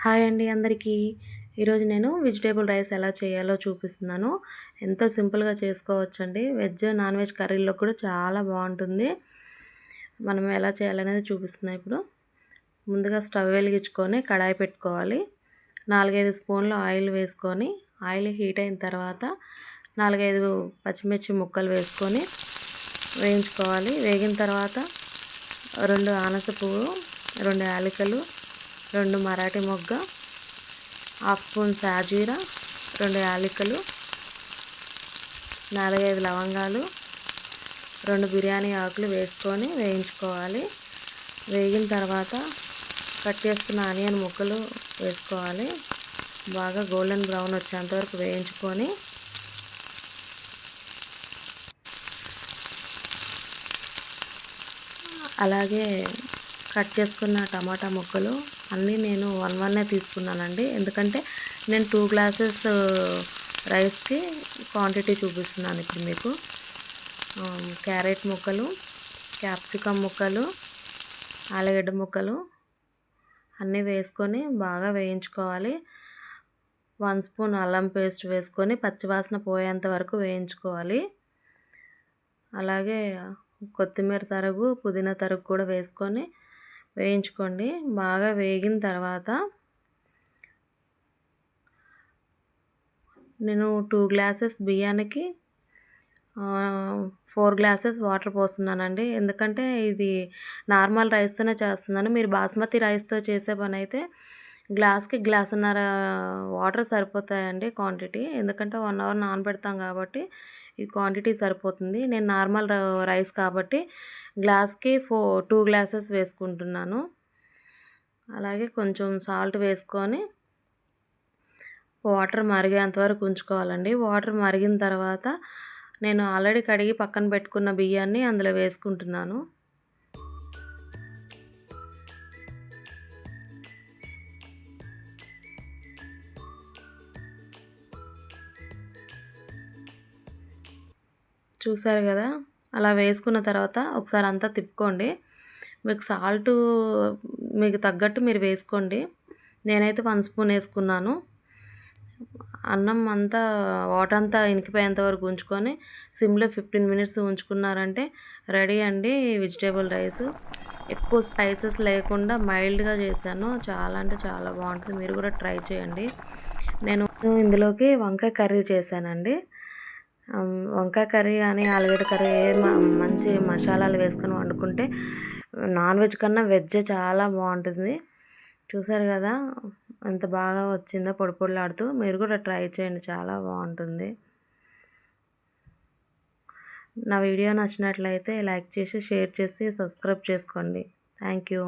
Hi అండి అందరికీ. ఈరోజు నేను వెజిటేబుల్ రైస్ ఎలా చేయాలో చూపిస్తున్నాను. ఎంతో సింపుల్‌గా చేసుకోవచ్చండి. వెజ్, నాన్ వెజ్ కర్రీల్లో కూడా చాలా బాగుంటుంది. మనం ఎలా చేయాలనేది చూపిస్తున్నా ఇప్పుడు. ముందుగా స్టవ్ వెలిగించుకొని కడాయి పెట్టుకోవాలి. 4, 5 స్పూన్లు ఆయిల్ వేసుకొని ఆయిల్ హీట్ అయిన తర్వాత 4, 5 పచ్చిమిర్చి ముక్కలు వేసుకొని వేయించుకోవాలి. వేగిన తర్వాత 2 అనాస పువ్వు, 2 యాలకులు, 2 మరాఠీ మొగ్గ, హాఫ్ స్పూన్ సాజీరా, 2 యాలకులు, 4, 5 లవంగాలు, 2 బిర్యానీ ఆకులు వేసుకొని వేయించుకోవాలి. వేగిన తర్వాత కట్ చేసుకున్న ఆనియన్ ముక్కలు వేసుకోవాలి. బాగా గోల్డెన్ బ్రౌన్ వచ్చేంత వరకు వేయించుకొని అలాగే కట్ చేసుకున్న టమాటా ముక్కలు అన్నీ నేను 1 తీసుకున్నానండి. ఎందుకంటే నేను 2 గ్లాసెస్ రైస్కి క్వాంటిటీ చూపిస్తున్నాను ఇప్పుడు మీకు. క్యారెట్ ముక్కలు, క్యాప్సికమ్ ముక్కలు, ఆలుగడ్డ ముక్కలు అన్నీ వేసుకొని బాగా వేయించుకోవాలి. 1 స్పూన్ అల్లం పేస్ట్ వేసుకొని పచ్చివాసన పోయేంత వరకు వేయించుకోవాలి. అలాగే కొత్తిమీర తరుగు, పుదీనా తరుగు కూడా వేసుకొని వేయించుకోండి. బాగా వేగిన తర్వాత నేను 2 గ్లాసెస్ బియ్యానికి 4 గ్లాసెస్ వాటర్ పోస్తున్నానండి. ఎందుకంటే ఇది నార్మల్ రైస్తోనే చేస్తున్నాను. మీరు బాస్మతి రైస్తో చేసే పని అయితే గ్లాస్కి గ్లాసున్నర వాటర్ సరిపోతాయండి క్వాంటిటీ. ఎందుకంటే 1 అవర్ నానబెడతాం కాబట్టి ఈ క్వాంటిటీ సరిపోతుంది. నేను నార్మల్ రైస్ కాబట్టి గ్లాస్కి 2 గ్లాసెస్ వేసుకుంటున్నాను. అలాగే కొంచెం సాల్ట్ వేసుకొని వాటర్ మరిగేంత వరకు ఉంచుకోవాలండి. వాటర్ మరిగిన తర్వాత నేను ఆల్రెడీ కడిగి పక్కన పెట్టుకున్న బియ్యాన్ని అందులో వేసుకుంటున్నాను. చూసారు కదా, అలా వేసుకున్న తర్వాత ఒకసారి అంతా తిప్పుకోండి. మీకు సాల్ట్ మీకు తగ్గట్టు మీరు వేసుకోండి. నేనైతే 1 స్పూన్ వేసుకున్నాను. అన్నం అంతా వాటర్ అంతా ఇనికిపోయేంత వరకు ఉంచుకొని సిమ్లో 15 మినిట్స్ ఉంచుకున్నారంటే రెడీ అండి వెజిటేబుల్ రైస్. ఎక్కువ స్పైసెస్ లేకుండా మైల్డ్గా చేశాను. చాలా అంటే చాలా బాగుంటుంది. మీరు కూడా ట్రై చేయండి. నేను ఇందులోకి వంకాయ కర్రీ చేశానండి. వంకాయ కర్రీ కానీ ఆలుగడ్డ కర్రీ మంచి మసాలాలు వేసుకొని వండుకుంటే నాన్ వెజ్ కన్నా వెజ్జే చాలా బాగుంటుంది. చూసారు కదా ఎంత బాగా వచ్చిందో పొడి పొడిలాడుతూ. మీరు కూడా ట్రై చేయండి, చాలా బాగుంటుంది. నా వీడియో నచ్చినట్లయితే లైక్ చేసి, షేర్ చేసి, సబ్స్క్రైబ్ చేసుకోండి. Thank you.